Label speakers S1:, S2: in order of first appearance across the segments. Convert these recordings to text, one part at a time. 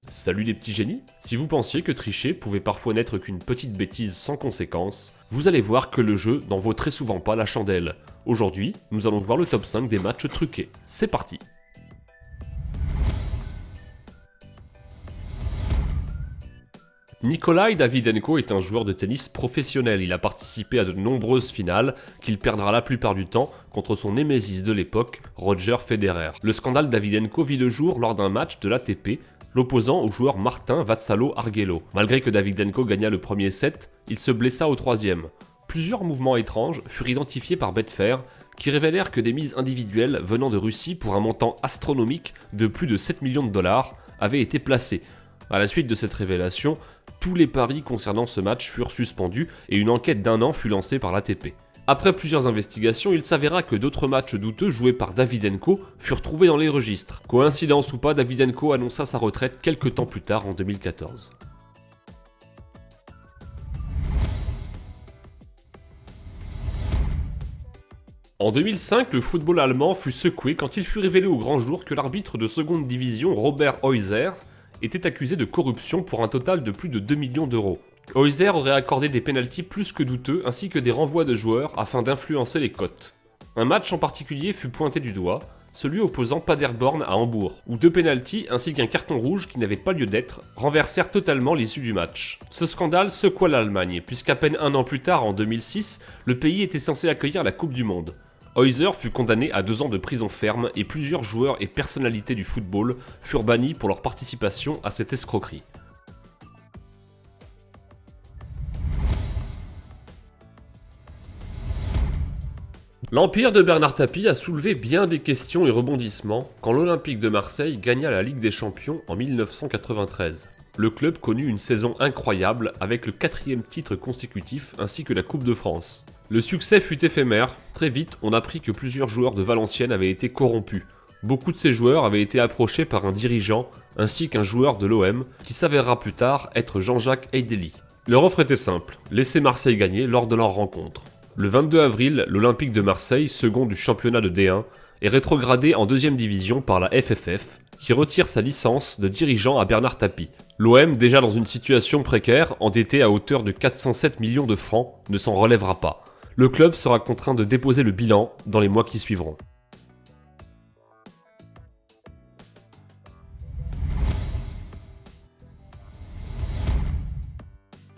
S1: Salut les petits génies! Si vous pensiez que tricher pouvait parfois n'être qu'une petite bêtise sans conséquence, vous allez voir que le jeu n'en vaut très souvent pas la chandelle. Aujourd'hui, nous allons voir le top 5 des matchs truqués. C'est parti! Nikolai Davydenko est un joueur de tennis professionnel. Il a participé à de nombreuses finales qu'il perdra la plupart du temps contre son némésis de l'époque, Roger Federer. Le scandale Davydenko vit le jour lors d'un match de l'ATP, l'opposant au joueur Martin Vassalo-Arguello. Malgré que Davydenko gagna le premier set, il se blessa au troisième. Plusieurs mouvements étranges furent identifiés par Betfair qui révélèrent que des mises individuelles venant de Russie pour un montant astronomique de plus de 7 millions de dollars avaient été placées. À la suite de cette révélation, tous les paris concernant ce match furent suspendus et une enquête d'1 an fut lancée par l'ATP. Après plusieurs investigations, il s'avéra que d'autres matchs douteux joués par Davydenko furent trouvés dans les registres. Coïncidence ou pas, Davydenko annonça sa retraite quelques temps plus tard en 2014. En 2005, le football allemand fut secoué quand il fut révélé au grand jour que l'arbitre de seconde division Robert Heuser était accusé de corruption pour un total de plus de 2 millions d'euros. Heuser aurait accordé des pénaltys plus que douteux ainsi que des renvois de joueurs afin d'influencer les cotes. Un match en particulier fut pointé du doigt, celui opposant Paderborn à Hambourg, où 2 pénaltys ainsi qu'un carton rouge qui n'avait pas lieu d'être renversèrent totalement l'issue du match. Ce scandale secoua l'Allemagne, puisqu'à peine 1 an plus tard, en 2006, le pays était censé accueillir la Coupe du Monde. Heuser fut condamné à 2 ans de prison ferme et plusieurs joueurs et personnalités du football furent bannis pour leur participation à cette escroquerie. L'empire de Bernard Tapie a soulevé bien des questions et rebondissements quand l'Olympique de Marseille gagna la Ligue des Champions en 1993. Le club connut une saison incroyable avec le 4e titre consécutif ainsi que la Coupe de France. Le succès fut éphémère, très vite on apprit que plusieurs joueurs de Valenciennes avaient été corrompus. Beaucoup de ces joueurs avaient été approchés par un dirigeant ainsi qu'un joueur de l'OM qui s'avérera plus tard être Jean-Jacques Heidely. Leur offre était simple, laisser Marseille gagner lors de leur rencontre. Le 22 avril, l'Olympique de Marseille, second du championnat de D1, est rétrogradé en 2e division par la FFF, qui retire sa licence de dirigeant à Bernard Tapie. L'OM, déjà dans une situation précaire, endetté à hauteur de 407 millions de francs, ne s'en relèvera pas. Le club sera contraint de déposer le bilan dans les mois qui suivront.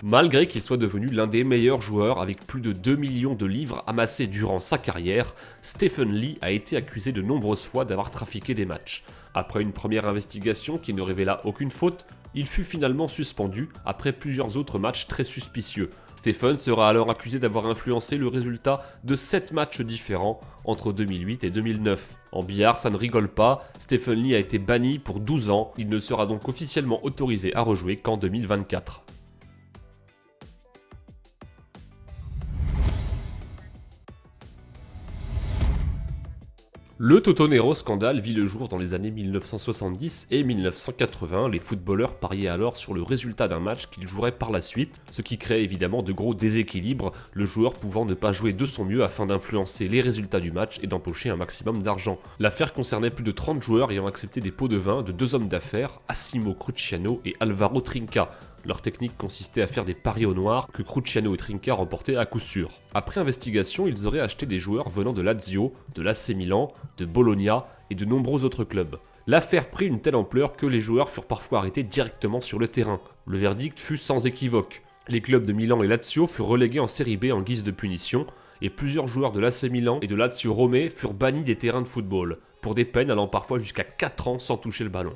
S1: Malgré qu'il soit devenu l'un des meilleurs joueurs avec plus de 2 millions de livres amassés durant sa carrière, Stephen Lee a été accusé de nombreuses fois d'avoir trafiqué des matchs. Après une première investigation qui ne révéla aucune faute, il fut finalement suspendu après plusieurs autres matchs très suspicieux. Stephen sera alors accusé d'avoir influencé le résultat de 7 matchs différents entre 2008 et 2009. En billard, ça ne rigole pas, Stephen Lee a été banni pour 12 ans, il ne sera donc officiellement autorisé à rejouer qu'en 2024. Le Totonero scandale vit le jour dans les années 1970 et 1980. Les footballeurs pariaient alors sur le résultat d'un match qu'ils joueraient par la suite, ce qui crée évidemment de gros déséquilibres, le joueur pouvant ne pas jouer de son mieux afin d'influencer les résultats du match et d'empocher un maximum d'argent. L'affaire concernait plus de 30 joueurs ayant accepté des pots de vin de 2 hommes d'affaires, Assimo Cruciano et Alvaro Trinca. Leur technique consistait à faire des paris au noir que Cruciano et Trinca remportaient à coup sûr. Après investigation, ils auraient acheté des joueurs venant de Lazio, de l'AC Milan, de Bologna et de nombreux autres clubs. L'affaire prit une telle ampleur que les joueurs furent parfois arrêtés directement sur le terrain. Le verdict fut sans équivoque. Les clubs de Milan et Lazio furent relégués en Série B en guise de punition, et plusieurs joueurs de l'AC Milan et de Lazio Rome furent bannis des terrains de football, pour des peines allant parfois jusqu'à 4 ans sans toucher le ballon.